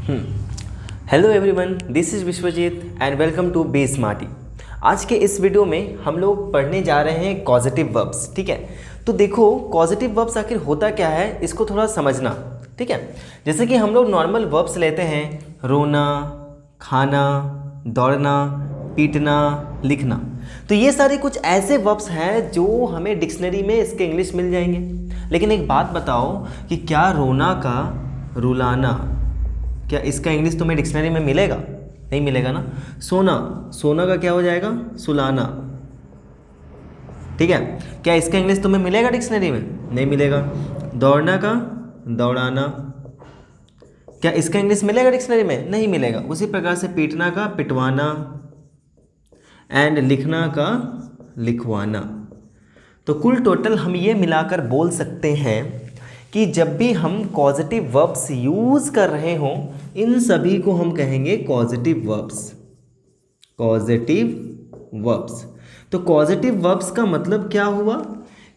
Hello everyone, this is Vishwajeet and welcome to be smarty. आज के इस वीडियो में हम लोग पढ़ने जा रहे हैं कॉजेटिव वर्ब्स। ठीक है, तो देखो कॉजेटिव वर्ब्स आखिर होता क्या है इसको थोड़ा समझना। ठीक है, जैसे कि हम लोग नॉर्मल वर्ब्स लेते हैं रोना, खाना, दौड़ना, पीटना, लिखना, तो ये सारे कुछ ऐसे वर्ब्स हैं जो हमें डिक्शनरी में इसके इंग्लिश मिल जाएंगे। लेकिन एक बात बताओ कि क्या रोना का रुलाना, क्या इसका इंग्लिश तुम्हें डिक्शनरी में मिलेगा? नहीं मिलेगा ना। सोना, सोना का क्या हो जाएगा? सुलाना। ठीक है, क्या इसका इंग्लिश तुम्हें मिलेगा डिक्शनरी में? नहीं मिलेगा। दौड़ना का दौड़ाना, क्या इसका इंग्लिश मिलेगा डिक्शनरी में? नहीं मिलेगा। उसी प्रकार से पीटना का पिटवाना एंड लिखना का लिखवाना। तो कुल टोटल हम ये मिलाकर बोल सकते हैं कि जब भी हम कॉजेटिव वर्ब्स यूज़ कर रहे हों इन सभी को हम कहेंगे कॉजेटिव वर्ब्स। कॉजेटिव वर्ब्स, तो कॉजेटिव वर्ब्स का मतलब क्या हुआ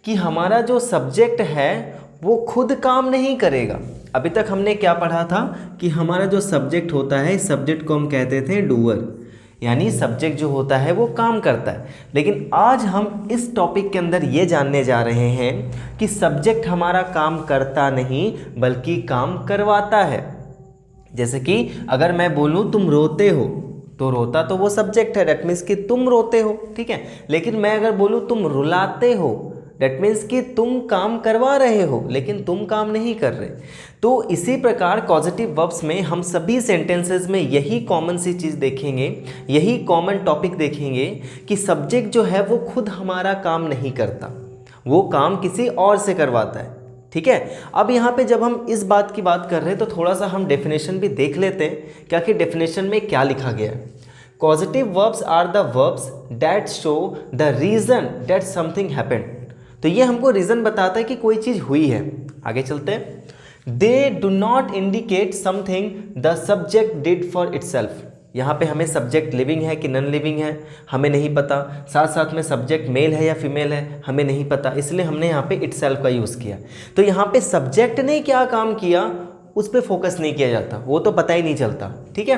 कि हमारा जो सब्जेक्ट है वो खुद काम नहीं करेगा। अभी तक हमने क्या पढ़ा था कि हमारा जो सब्जेक्ट होता है, सब्जेक्ट को हम कहते थे डूअर, यानी सब्जेक्ट जो होता है वो काम करता है। लेकिन आज हम इस टॉपिक के अंदर ये जानने जा रहे हैं कि सब्जेक्ट हमारा काम करता नहीं बल्कि काम करवाता है। जैसे कि अगर मैं बोलूँ तुम रोते हो, तो रोता तो वो सब्जेक्ट है, डेट मीन्स कि तुम रोते हो। ठीक है, लेकिन मैं अगर बोलूँ तुम रुलाते हो, डेट मीन्स कि तुम काम करवा रहे हो लेकिन तुम काम नहीं कर रहे। तो इसी प्रकार कॉजेटिव वर्ब्स में हम सभी सेंटेंसेस में यही कॉमन सी चीज़ देखेंगे, यही कॉमन टॉपिक देखेंगे कि सब्जेक्ट जो है वो खुद हमारा काम नहीं करता, वो काम किसी और से करवाता है। ठीक है, अब यहाँ पे जब हम इस बात की बात कर रहे हैं तो थोड़ा सा हम डेफिनेशन भी देख लेते हैं क्या कि डेफिनेशन में क्या लिखा गया है। Positive verbs are the verbs that show the reason that something happened. तो ये हमको रीज़न बताता है कि कोई चीज़ हुई है। आगे चलते हैं। They do not indicate something the subject did for itself. यहाँ पे हमें सब्जेक्ट लिविंग है कि नॉन लिविंग है हमें नहीं पता, साथ साथ में सब्जेक्ट मेल है या फीमेल है हमें नहीं पता, इसलिए हमने यहाँ पे इटसेल्फ का यूज़ किया। तो यहाँ पे सब्जेक्ट ने क्या काम किया उस पर फोकस नहीं किया जाता, वो तो पता ही नहीं चलता। ठीक है,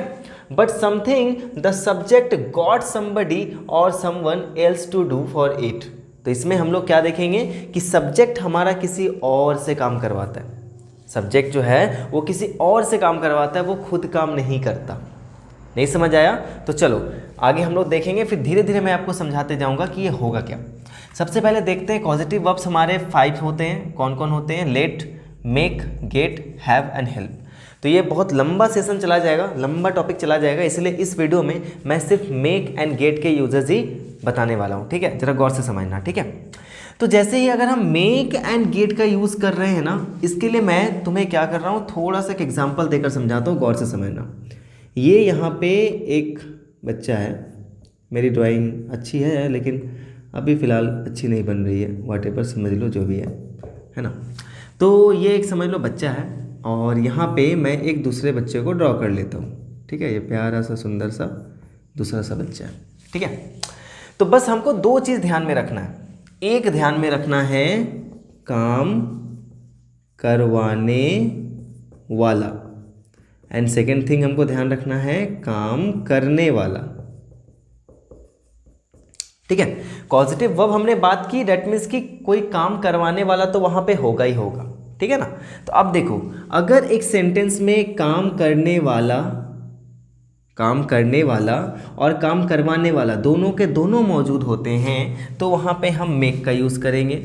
but something the subject got somebody और someone else to do for it. तो इसमें हम लोग क्या देखेंगे कि सब्जेक्ट हमारा किसी और से काम करवाता है। सब्जेक्ट जो है वो किसी और से काम करवाता है, वो खुद काम नहीं करता। नहीं समझ आया? तो चलो आगे हम लोग देखेंगे, फिर धीरे धीरे मैं आपको समझाते जाऊंगा कि ये होगा क्या। सबसे पहले देखते हैं कॉजेटिव वर्ब्स हमारे 5 होते हैं। कौन कौन होते हैं? Let, make, get, have and help. तो ये बहुत लंबा सेशन चला जाएगा, लंबा टॉपिक चला जाएगा, इसलिए इस वीडियो में मैं सिर्फ मेक एंड गेट के यूजेस ही बताने वाला हूँ। ठीक है, जरा गौर से समझना। ठीक है, तो जैसे ही अगर हम मेक एंड गेट का यूज़ कर रहे हैं ना, इसके लिए मैं तुम्हें क्या कर रहा हूँ, थोड़ा सा एक एग्जाम्पल देकर समझाता हूँ, गौर से समझना। ये यहाँ पे एक बच्चा है, मेरी ड्राइंग अच्छी है लेकिन अभी फ़िलहाल अच्छी नहीं बन रही है, व्हाटएवर समझ लो जो भी है ना। तो ये एक समझ लो बच्चा है और यहाँ पे मैं एक दूसरे बच्चे को ड्रॉ कर लेता हूँ। ठीक है, ये प्यारा सा सुंदर सा दूसरा सा बच्चा है। ठीक है, तो बस हमको 2 चीज़ ध्यान में रखना है। एक ध्यान में रखना है काम करवाने वाला, एंड सेकेंड थिंग हमको ध्यान रखना है काम करने वाला। ठीक है, पॉजिटिव वर्ब हमने बात की, डेट मीन्स कि कोई काम करवाने वाला तो वहां पे होगा ही होगा। ठीक है ना। तो अब देखो, अगर एक सेंटेंस में काम करने वाला और काम करवाने वाला दोनों के दोनों मौजूद होते हैं तो वहाँ पे हम मेक का यूज़ करेंगे।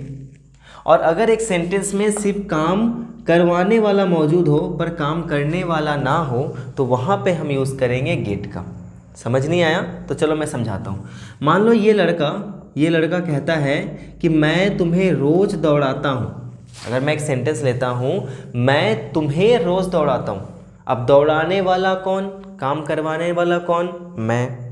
और अगर एक सेंटेंस में सिर्फ काम करवाने वाला मौजूद हो पर काम करने वाला ना हो तो वहाँ पे हम यूज़ करेंगे गेट का। समझ नहीं आया? तो चलो मैं समझाता हूँ। मान लो ये लड़का कहता है कि मैं तुम्हें रोज़ दौड़ाता हूँ। अगर मैं एक सेंटेंस लेता हूँ, मैं तुम्हें रोज़ दौड़ाता हूँ। अब दौड़ाने वाला कौन, काम करवाने वाला कौन? मैं।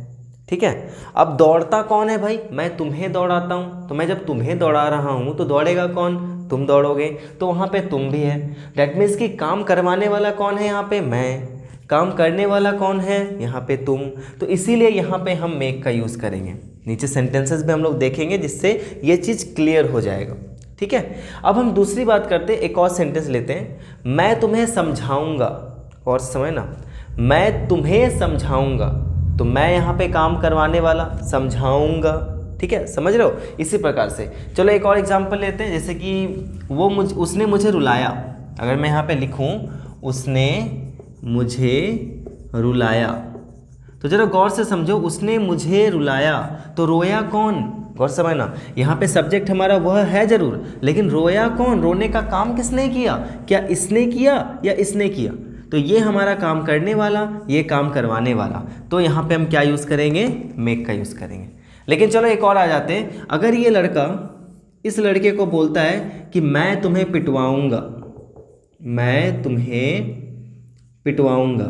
ठीक है, अब दौड़ता कौन है भाई? मैं तुम्हें दौड़ाता हूँ। तो मैं जब तुम्हें दौड़ा रहा हूँ तो दौड़ेगा कौन? तुम दौड़ोगे, तो वहाँ पे तुम भी है। डैट मीन्स कि काम करवाने वाला कौन है? यहाँ पे मैं। काम करने वाला कौन है? यहाँ पे तुम। तो इसीलिए यहाँ पे हम मेक का यूज़ करेंगे। नीचे सेंटेंसेस में हम लोग देखेंगे जिससे ये चीज़ क्लियर हो जाएगा। ठीक है, अब हम दूसरी बात करते हैं, एक और सेंटेंस लेते हैं। मैं तुम्हें समझाऊंगा, और समझना, मैं तुम्हें समझाऊंगा, तो मैं यहाँ पे काम करवाने वाला, समझाऊंगा, ठीक है, समझ रहे हो। इसी प्रकार से चलो एक और एग्जांपल लेते हैं, जैसे कि उसने मुझे रुलाया। अगर मैं यहाँ पे लिखूँ उसने मुझे रुलाया, तो जरा गौर से समझो, उसने मुझे रुलाया, तो रोया कौन, गौर समझना। यहाँ पे सब्जेक्ट हमारा वह है जरूर, लेकिन रोया कौन, रोने का काम किसने किया, क्या इसने किया या इसने किया। तो ये हमारा काम करने वाला, ये काम करवाने वाला, तो यहाँ पे हम क्या यूज़ करेंगे, मेक का यूज़ करेंगे। लेकिन चलो एक और आ जाते हैं। अगर ये लड़का इस लड़के को बोलता है कि मैं तुम्हें पिटवाऊंगा, मैं तुम्हें पिटवाऊंगा,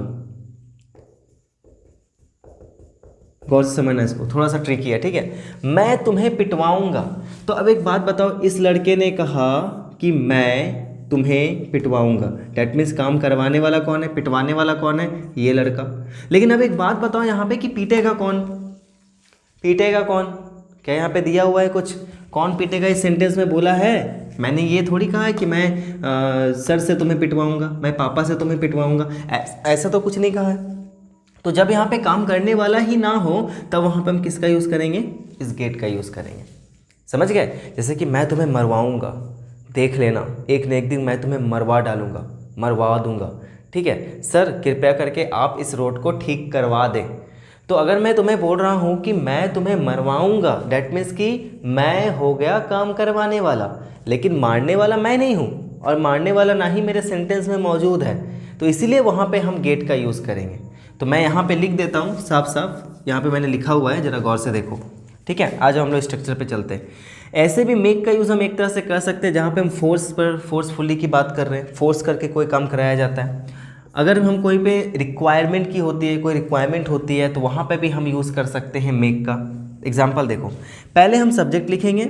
गौर से समझना इसको, थोड़ा सा ट्रिकी है, ठीक है, मैं तुम्हें पिटवाऊंगा। तो अब एक बात बताओ, इस लड़के ने कहा कि मैं तुम्हें पिटवाऊंगा, डैट मीन्स काम करवाने वाला कौन है, पिटवाने वाला कौन है, ये लड़का। लेकिन अब एक बात बताओ यहाँ पे कि पीटेगा कौन, पीटेगा कौन, क्या यहाँ पे दिया हुआ है कुछ, कौन पीटेगा इस सेंटेंस में बोला है। मैंने ये थोड़ी कहा है कि मैं सर से तुम्हें पिटवाऊंगा, मैं पापा से तुम्हें पिटवाऊंगा, ऐसा तो कुछ नहीं कहा है। तो जब यहाँ पे काम करने वाला ही ना हो, तब वहाँ पे हम किसका यूज़ करेंगे, इस गेट का यूज़ करेंगे, समझ गए। जैसे कि मैं तुम्हें मरवाऊंगा, देख लेना एक न एक दिन मैं तुम्हें मरवा डालूंगा, मरवा दूंगा, ठीक है, सर कृपया करके आप इस रोड को ठीक करवा दें। तो अगर मैं तुम्हें बोल रहा हूँ कि मैं तुम्हें मरवाऊंगा, डैट मीन्स कि मैं हो गया काम करवाने वाला, लेकिन मारने वाला मैं नहीं हूँ, और मारने वाला ना ही मेरे सेंटेंस में मौजूद है, तो इसीलिए वहाँ पे हम गेट का यूज़ करेंगे। तो मैं यहाँ पे लिख देता हूँ साफ साफ, यहाँ पे मैंने लिखा हुआ है, ज़रा गौर से देखो, ठीक है। आज हम लोग स्ट्रक्चर पे चलते हैं। ऐसे भी मेक का यूज़ हम एक तरह से कर सकते हैं, जहाँ पे हम फोर्सफुली की बात कर रहे हैं, फोर्स करके कोई काम कराया जाता है। अगर हम कोई पे रिक्वायरमेंट की होती है, कोई रिक्वायरमेंट होती है, तो वहाँ पे भी हम यूज़ कर सकते हैं मेक का। एग्जाम्पल देखो, पहले हम सब्जेक्ट लिखेंगे,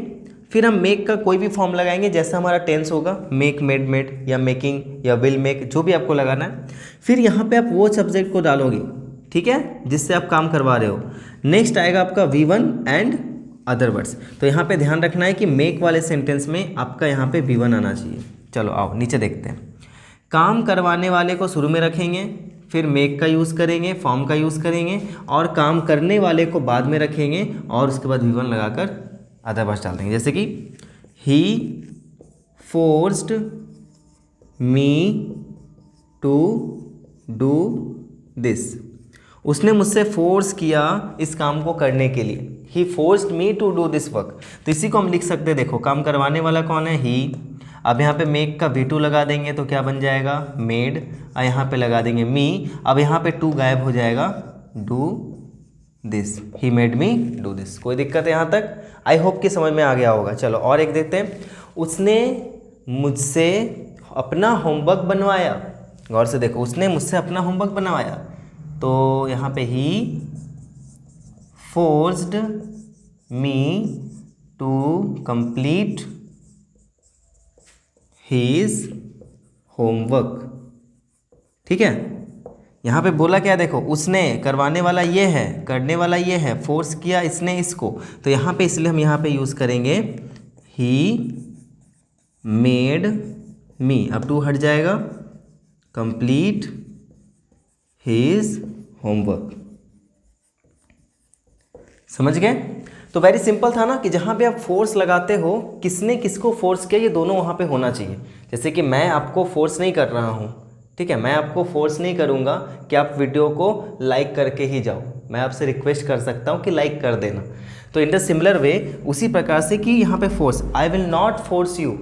फिर हम मेक का कोई भी फॉर्म लगाएंगे, जैसा हमारा टेंस होगा, मेक, मेड, मेड, या मेकिंग, या विल मेक, जो भी आपको लगाना है। फिर यहाँ पे आप वो सब्जेक्ट को डालोगे, ठीक है, जिससे आप काम करवा रहे हो। नेक्स्ट आएगा आपका V1 एंड अदर वर्ड्स। तो यहाँ पे ध्यान रखना है कि मेक वाले सेंटेंस में आपका यहाँ पे V1 आना चाहिए। चलो आओ नीचे देखते हैं। काम करवाने वाले को शुरू में रखेंगे, फिर मेक का यूज़ करेंगे, फॉर्म का यूज़ करेंगे, और काम करने वाले को बाद में रखेंगे, और उसके बाद V1 लगाकर अदर वर्ड्स डाल देंगे। जैसे कि he forced me to do this, उसने मुझसे फोर्स किया इस काम को करने के लिए। He forced me to do this work, तो इसी को हम लिख सकते हैं। देखो काम करवाने वाला कौन है, ही। अब यहाँ पे मेक का V2 लगा देंगे तो क्या बन जाएगा, मेड, और यहाँ पे लगा देंगे मी। अब यहाँ पे टू गायब हो जाएगा, do this, he made me do this. कोई दिक्कत है यहाँ तक? आई होप कि समझ में आ गया होगा। चलो और एक देखते हैं। उसने मुझसे अपना होमवर्क बनवाया, गौर से देखो, उसने मुझसे अपना होमवर्क बनवाया, तो यहाँ पे he forced me to complete his homework, ठीक है। यहाँ पे बोला क्या, देखो उसने, करवाने वाला ये है, करने वाला ये है, फोर्स किया इसने इसको, तो यहाँ पे इसलिए हम यहाँ पे यूज़ करेंगे ही मेड मी। अब टू हट जाएगा, कंप्लीट हीज होमवर्क। समझ गए? तो वेरी सिंपल था ना कि जहाँ पे आप फोर्स लगाते हो, किसने किसको फोर्स किया, ये दोनों वहाँ पे होना चाहिए। जैसे कि मैं आपको फोर्स नहीं कर रहा हूँ, ठीक है, मैं आपको फोर्स नहीं करूँगा कि आप वीडियो को लाइक करके ही जाओ, मैं आपसे रिक्वेस्ट कर सकता हूँ कि लाइक कर देना। तो इन द सिमिलर वे, उसी प्रकार से कि यहाँ पे force, I will not force you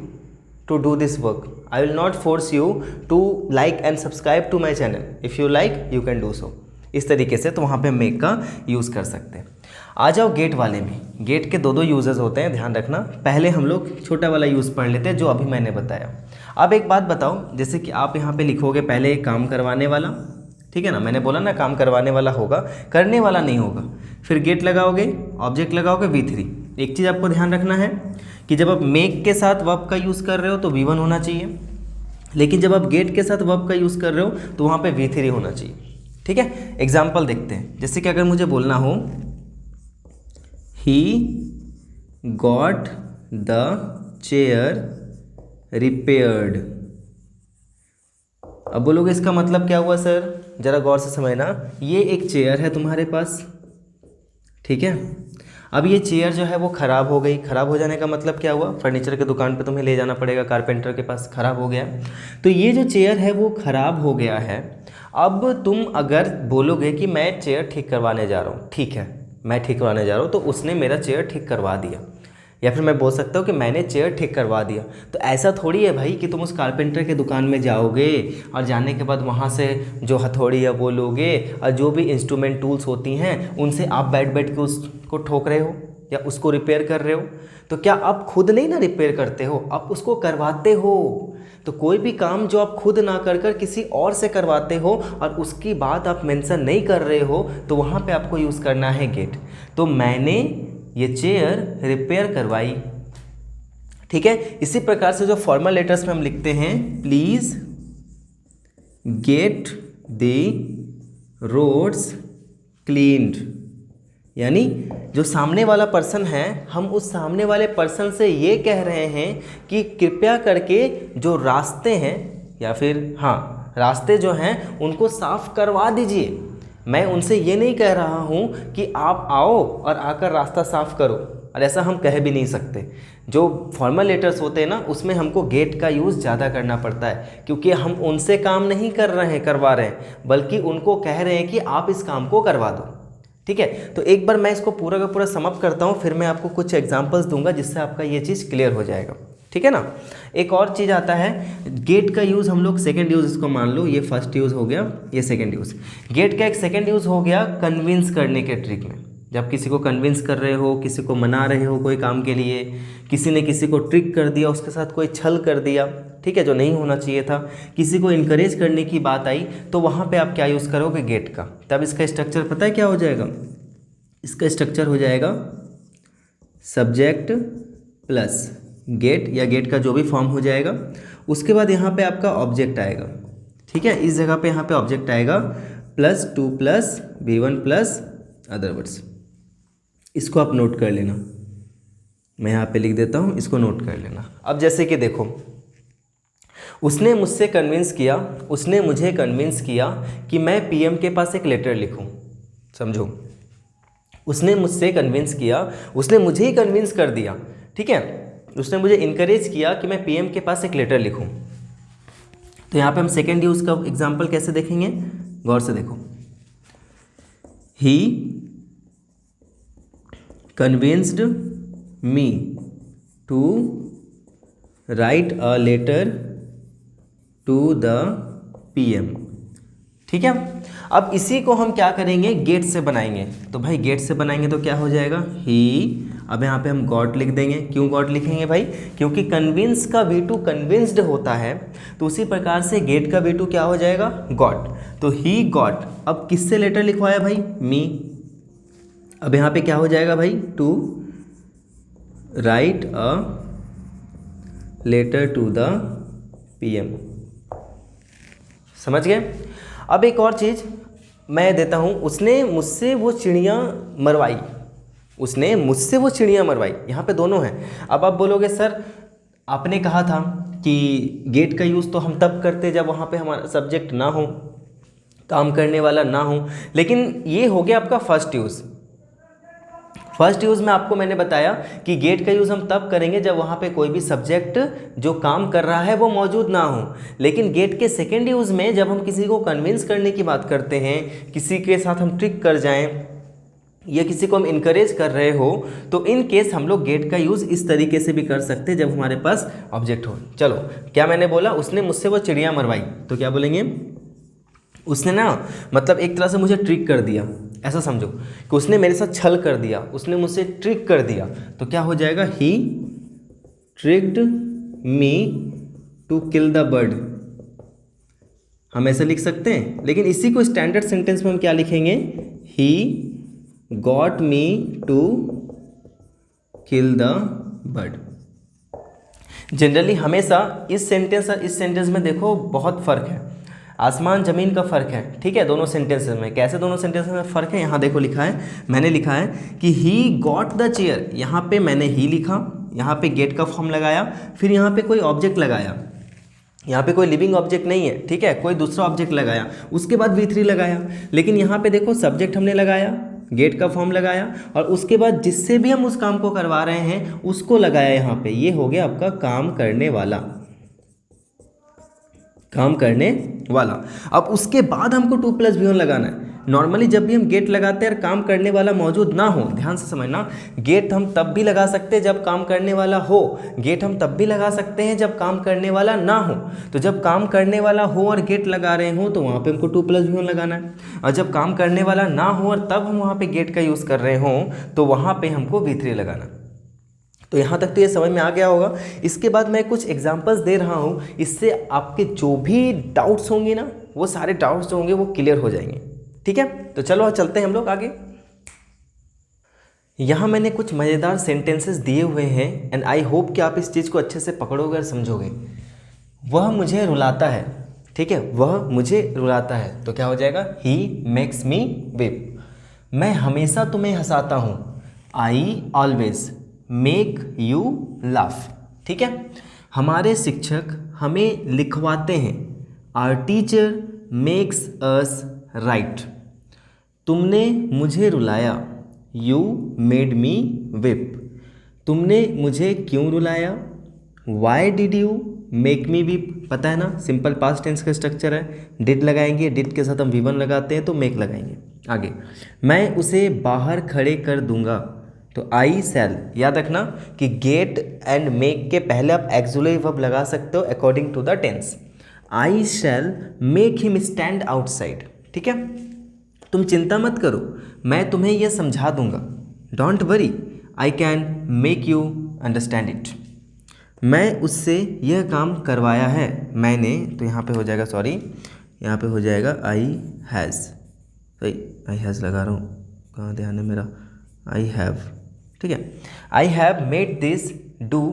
to do this work, I will not force you to like and subscribe to my channel, if you like you can do so. इस तरीके से तो वहाँ पे मेक का यूज़ कर सकते हैं। आ जाओ गेट वाले में। गेट के दो यूजेस होते हैं, ध्यान रखना। पहले हम लोग छोटा वाला यूज़ पढ़ लेते हैं जो अभी मैंने बताया। अब एक बात बताओ, जैसे कि आप यहाँ पे लिखोगे पहले काम करवाने वाला, ठीक है ना, मैंने बोला ना काम करवाने वाला होगा, करने वाला नहीं होगा। फिर गेट लगाओगे, ऑब्जेक्ट लगाओगे V3। एक चीज़ आपको ध्यान रखना है कि जब आप मेक के साथ वर्ब का यूज़ कर रहे हो तो V1 होना चाहिए, लेकिन जब आप गेट के साथ वर्ब का यूज़ कर रहे हो तो वहाँ पे V3 होना चाहिए, ठीक है। एग्जाम्पल देखते हैं। जैसे कि अगर मुझे बोलना हो he got the chair repaired, अब बोलोगे इसका मतलब क्या हुआ सर, ज़रा गौर से समझना, ये एक चेयर है तुम्हारे पास, ठीक है। अब ये चेयर जो है वो ख़राब हो गई। ख़राब हो जाने का मतलब क्या हुआ, फर्नीचर की दुकान पे तुम्हें ले जाना पड़ेगा, कारपेंटर के पास, ख़राब हो गया। तो ये जो चेयर है वो ख़राब हो गया है। अब तुम अगर बोलोगे कि मैं चेयर ठीक करवाने जा रहा हूँ, ठीक है, मैं ठीक करवाने जा रहा हूँ, तो उसने मेरा चेयर ठीक करवा दिया, या फिर मैं बोल सकता हूँ कि मैंने चेयर ठीक करवा दिया। तो ऐसा थोड़ी है भाई कि तुम उस कारपेंटर के दुकान में जाओगे और जाने के बाद वहाँ से जो हथौड़ी है वो लोगे और जो भी इंस्ट्रूमेंट टूल्स होती हैं उनसे आप बैठ बैठ के उसको ठोक रहे हो या उसको रिपेयर कर रहे हो। तो क्या आप खुद नहीं ना रिपेयर करते हो, आप उसको करवाते हो। तो कोई भी काम जो आप खुद ना कर कर किसी और से करवाते हो और उसकी बात आप मेंशन नहीं कर रहे हो, तो वहाँ पे आपको यूज़ करना है गेट। तो मैंने ये चेयर रिपेयर करवाई, ठीक है। इसी प्रकार से जो फॉर्मल लेटर्स में हम लिखते हैं, please get the roads cleaned, यानी जो सामने वाला पर्सन है, हम उस सामने वाले पर्सन से ये कह रहे हैं कि कृपया करके जो रास्ते हैं या फिर रास्ते जो हैं उनको साफ करवा दीजिए। मैं उनसे ये नहीं कह रहा हूँ कि आप आओ और आकर रास्ता साफ करो, और ऐसा हम कह भी नहीं सकते। जो फॉर्मल लेटर्स होते हैं ना, उसमें हमको गेट का यूज़ ज़्यादा करना पड़ता है, क्योंकि हम उनसे काम नहीं करवा रहे हैं, बल्कि उनको कह रहे हैं कि आप इस काम को करवा दो, ठीक है। तो एक बार मैं इसको पूरा का पूरा समअप करता हूँ, फिर मैं आपको कुछ एग्जांपल्स दूंगा जिससे आपका ये चीज़ क्लियर हो जाएगा, ठीक है ना। एक और चीज़ आता है गेट का यूज़, हम लोग सेकंड यूज़ इसको मान लो, ये फर्स्ट यूज़ हो गया, ये सेकंड यूज़। गेट का एक सेकंड यूज़ हो गया कन्विंस करने के ट्रिक में। जब किसी को कन्विंस कर रहे हो, किसी को मना रहे हो कोई काम के लिए, किसी ने किसी को ट्रिक कर दिया, उसके साथ कोई छल कर दिया, ठीक है, जो नहीं होना चाहिए था, किसी को इनकरेज करने की बात आई, तो वहाँ पे आप क्या यूज़ करोगे, गेट का। तब इसका स्ट्रक्चर पता है क्या हो जाएगा, इसका स्ट्रक्चर हो जाएगा सब्जेक्ट प्लस गेट, या गेट का जो भी फॉर्म हो जाएगा। उसके बाद यहाँ पे आपका ऑब्जेक्ट आएगा, ठीक है, इस जगह पे यहाँ पे ऑब्जेक्ट आएगा +2 + V1 + अदर वर्ड्स। इसको आप नोट कर लेना, मैं यहाँ पे लिख देता हूँ, इसको नोट कर लेना। अब जैसे कि देखो, उसने मुझसे कन्विंस किया, उसने मुझे कन्विंस किया कि मैं पीएम के पास एक लेटर लिखूँ, समझो। उसने मुझसे कन्विंस किया, उसने मुझे ही कन्विंस कर दिया, ठीक है, उसने मुझे इनकरेज किया कि मैं पीएम के पास एक लेटर लिखूं। तो यहाँ पे हम सेकेंड यूज़ का एग्जांपल कैसे देखेंगे, गौर से देखो। He convinced me to write a letter to the PM, ठीक है। अब इसी को हम क्या करेंगे, गेट से बनाएंगे। तो भाई गेट से बनाएंगे तो क्या हो जाएगा, ही, अब यहाँ पे हम गॉट लिख देंगे। क्यों गॉट लिखेंगे भाई, क्योंकि कन्विंस का V2 कन्विंस्ड होता है, तो उसी प्रकार से गेट का V2 क्या हो जाएगा, गॉट। तो ही गॉट, अब किससे लेटर लिखवाया भाई, मी। अब यहाँ पे क्या हो जाएगा भाई, to write a letter to the PM, समझ गए। अब एक और चीज़ मैं देता हूँ, उसने मुझसे वो चिड़िया मरवाई, उसने मुझसे वो चिड़िया मरवाई, यहाँ पे दोनों हैं। अब आप बोलोगे सर आपने कहा था कि गेट का यूज़ तो हम तब करते जब वहाँ पे हमारा सब्जेक्ट ना हो, काम करने वाला ना हो, लेकिन ये हो गया आपका फर्स्ट यूज़। फर्स्ट यूज़ में आपको मैंने बताया कि गेट का यूज़ हम तब करेंगे जब वहाँ पे कोई भी सब्जेक्ट जो काम कर रहा है वो मौजूद ना हो। लेकिन गेट के सेकेंड यूज़ में जब हम किसी को कन्विंस करने की बात करते हैं, किसी के साथ हम ट्रिक कर जाएं या किसी को हम इनकरेज कर रहे हो, तो इन केस हम लोग गेट का यूज़ इस तरीके से भी कर सकते हैं जब हमारे पास ऑब्जेक्ट हो। चलो, क्या मैंने बोला, उसने मुझसे वो चिड़िया मरवाई, तो क्या बोलेंगे, उसने ना मतलब एक तरह से मुझे ट्रिक कर दिया, ऐसा समझो कि उसने मेरे साथ छल कर दिया, उसने मुझसे ट्रिक कर दिया। तो क्या हो जाएगा, he tricked me to kill the bird, हम ऐसे लिख सकते हैं। लेकिन इसी को स्टैंडर्ड सेंटेंस में हम क्या लिखेंगे, he got me to kill the bird. Generally हमेशा इस सेंटेंस और इस सेंटेंस में देखो बहुत फ़र्क है, आसमान ज़मीन का फ़र्क है, ठीक है, दोनों सेंटेंसेस में। कैसे दोनों सेंटेंसेस में फ़र्क है, यहाँ देखो लिखा है, मैंने लिखा है कि ही गॉट द चेयर, यहाँ पे मैंने ही लिखा, यहाँ पे गेट का फॉर्म लगाया, फिर यहाँ पे कोई ऑब्जेक्ट लगाया, यहाँ पे कोई लिविंग ऑब्जेक्ट नहीं है, ठीक है, कोई दूसरा ऑब्जेक्ट लगाया, उसके बाद V3 लगाया। लेकिन यहाँ पे देखो सब्जेक्ट हमने लगाया, गेट का फॉर्म लगाया, और उसके बाद जिससे भी हम उस काम को करवा रहे हैं उसको लगाया यहाँ पे। ये हो गया आपका काम करने वाला, काम करने वाला। अब उसके बाद हमको 2 + V1 लगाना है। नॉर्मली जब भी हम गेट लगाते हैं और काम करने वाला मौजूद ना हो, ध्यान से समझना, गेट हम तब भी लगा सकते हैं जब काम करने वाला हो, गेट हम तब भी लगा सकते हैं जब काम करने वाला ना हो। तो जब काम करने वाला हो और गेट लगा रहे हो तो वहाँ पे हमको 2 + V1 लगाना है, और जब काम करने वाला ना हो और तब हम वहाँ पे गेट का यूज़ कर रहे हों तो वहाँ पे हमको V3 लगाना। तो यहाँ तक तो ये समझ में आ गया होगा। इसके बाद मैं कुछ एग्जांपल्स दे रहा हूँ, इससे आपके जो भी डाउट्स होंगे ना, वो सारे डाउट्स जो होंगे वो क्लियर हो जाएंगे, ठीक है। तो चलो चलते हैं हम लोग आगे। यहाँ मैंने कुछ मज़ेदार सेंटेंसेस दिए हुए हैं एंड आई होप कि आप इस चीज़ को अच्छे से पकड़ोगे और समझोगे। वह मुझे रुलाता है, ठीक है, वह मुझे रुलाता है, तो क्या हो जाएगा, ही मेक्स मी वीप। मैं हमेशा तुम्हें हंसाता हूँ, I always make you laugh, ठीक है। हमारे शिक्षक हमें लिखवाते हैं, our teacher makes us write. तुमने मुझे रुलाया, यू मेड मी विप। तुमने मुझे क्यों रुलाया, why did you make me weep. पता है ना, सिंपल पास्ट टेंस का स्ट्रक्चर है, डिड लगाएंगे, डिड के साथ हम V1 लगाते हैं तो मेक लगाएंगे। आगे, मैं उसे बाहर खड़े कर दूंगा, तो आई शैल। याद रखना कि गेट एंड मेक के पहले आप एक्सुलेटिव वर्ब लगा सकते हो according to the tense. I shall make him stand outside, ठीक है। तुम चिंता मत करो, मैं तुम्हें यह समझा दूंगा, don't worry I can make you understand it. मैं उससे यह काम करवाया है, मैंने, तो यहाँ पे हो जाएगा, सॉरी यहाँ पे हो जाएगा आई हैज़, सही आई हैज़ लगा रहा हूँ, कहाँ ध्यान है मेरा, आई हैव, ठीक है। I have made this do,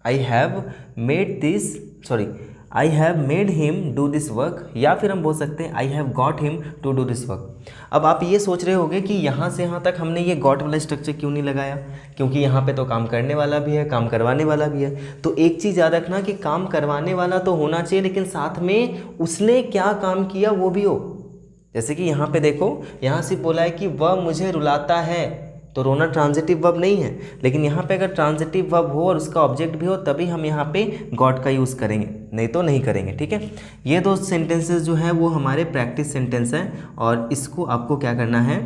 I have made this, sorry I have made him do this work, या फिर हम बोल सकते हैं I have got him to do this work. अब आप ये सोच रहे होंगे कि यहाँ से यहाँ तक हमने ये गॉट वाला स्ट्रक्चर क्यों नहीं लगाया, क्योंकि यहाँ पे तो काम करने वाला भी है, काम करवाने वाला भी है। तो एक चीज़ याद रखना कि काम करवाने वाला तो होना चाहिए, लेकिन साथ में उसने क्या काम किया वो भी हो। जैसे कि यहाँ पे देखो, यहाँ से बोला है कि वह मुझे रुलाता है, तो रोना ट्रांजिटिव वर्ब नहीं है, लेकिन यहाँ पे अगर ट्रांजिटिव वर्ब हो और उसका ऑब्जेक्ट भी हो तभी हम यहाँ पे गॉट का यूज़ करेंगे, नहीं तो नहीं करेंगे, ठीक है। ये दो सेंटेंसेस जो है वो हमारे प्रैक्टिस सेंटेंस हैं और इसको आपको क्या करना है,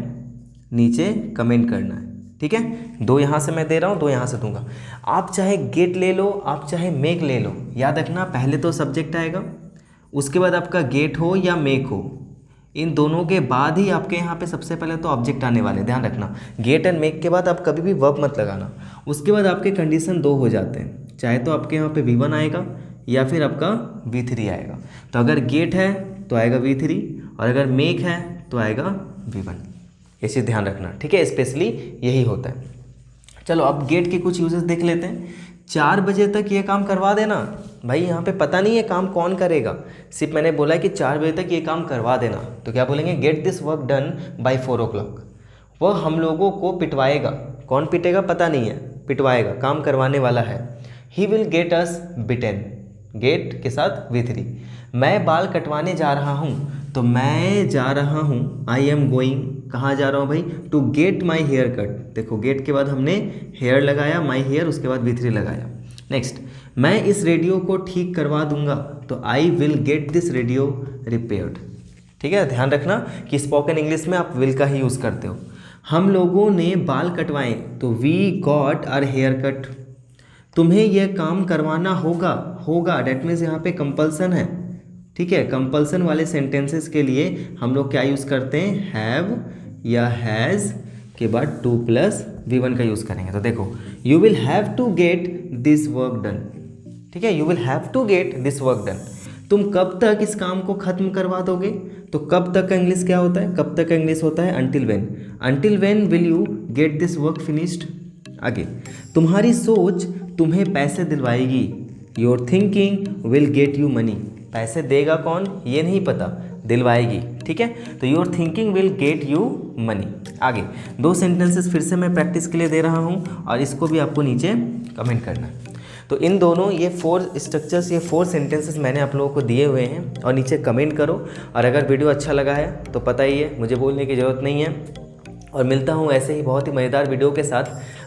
नीचे कमेंट करना है, ठीक है। 2 यहाँ से मैं दे रहा हूँ, 2 यहाँ से दूंगा। आप चाहे गेट ले लो, आप चाहे मेक ले लो, याद रखना पहले तो सब्जेक्ट आएगा, उसके बाद आपका गेट हो या मेक हो, इन दोनों के बाद ही आपके यहाँ पे सबसे पहले तो ऑब्जेक्ट आने वाले, ध्यान रखना। गेट एंड मेक के बाद आप कभी भी वर्ब मत लगाना, उसके बाद आपके कंडीशन 2 हो जाते हैं, चाहे तो आपके यहाँ पे V1 आएगा या फिर आपका V3 आएगा। तो अगर गेट है तो आएगा V3 और अगर मेक है तो आएगा V1, ये चीज़ ध्यान रखना, ठीक है। स्पेशली यही होता है। चलो अब गेट के कुछ यूजेस देख लेते हैं। 4 बजे तक ये काम करवा देना, भाई यहाँ पे पता नहीं है काम कौन करेगा, सिर्फ मैंने बोला है कि 4 बजे तक ये काम करवा देना, तो क्या बोलेंगे, gate this work done by 4 o'clock। वह हम लोगों को पिटवाएगा, कौन पिटेगा पता नहीं है, पिटवाएगा, काम करवाने वाला है। He will get us beaten, get के साथ V3। मैं बाल कटवाने जा रहा हूँ, तो मैं जा रहा हूँ, आई एम गोइंग, कहाँ जा रहा हूँ भाई, to get my hair cut. देखो गेट के बाद हमने हेयर लगाया, माई हेयर, उसके बाद V3 लगाया। नेक्स्ट, मैं इस रेडियो को ठीक करवा दूंगा, तो I will get this radio repaired, ठीक है। ध्यान रखना कि स्पोकन इंग्लिश में आप विल का ही यूज़ करते हो। हम लोगों ने बाल कटवाए, तो we got our hair cut. तुम्हें यह काम करवाना होगा, होगा डैट मीन्स यहाँ पे कंपल्सन है, ठीक है। कंपल्सन वाले सेंटेंसेस के लिए हम लोग क्या यूज़ करते हैं, हैव या हैज़ के बाद 2 + V1 का यूज़ करेंगे। तो देखो, you will have to get this work done, ठीक है, you will have to get this work done. तुम कब तक इस काम को ख़त्म करवा दोगे, तो कब तक का इंग्लिश क्या होता है, कब तक का इंग्लिश होता है until when. Until when will you get this work finished. आगे, तुम्हारी सोच तुम्हें पैसे दिलवाएगी, your thinking will get you money. पैसे देगा कौन ये नहीं पता, दिलवाएगी, ठीक है। तो your thinking will get you money. आगे 2 सेंटेंसेस फिर से मैं प्रैक्टिस के लिए दे रहा हूँ और इसको भी आपको नीचे कमेंट करना है। तो इन दोनों ये 4 स्ट्रक्चर्स, ये 4 सेंटेंसेस मैंने आप लोगों को दिए हुए हैं और नीचे कमेंट करो। और अगर वीडियो अच्छा लगा है तो पता ही है, मुझे बोलने की ज़रूरत नहीं है। और मिलता हूँ ऐसे ही बहुत ही मज़ेदार वीडियो के साथ।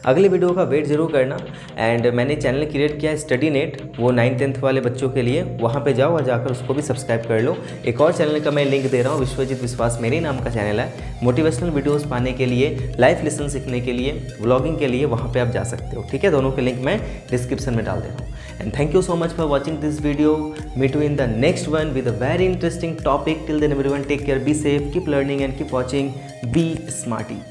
अगले वीडियो का वेट ज़रूर करना। एंड मैंने चैनल क्रिएट किया है स्टडी नेट, वो 9th-10th वाले बच्चों के लिए, वहाँ पे जाओ और जाकर उसको भी सब्सक्राइब कर लो। एक और चैनल का मैं लिंक दे रहा हूँ, विश्वजीत विश्वास मेरे ही नाम का चैनल है। मोटिवेशनल वीडियोस पाने के लिए, लाइफ लेसन सीखने के लिए, व्लॉगिंग के लिए वहाँ पर आप जा सकते हो। ठीक है, दोनों के लिंक मैं डिस्क्रिप्शन में डाल दे रहा हूँ। And thank you so much for watching this video. Meet you in the next one with a very interesting topic. Till then everyone take care, be safe, keep learning and keep watching be smarty.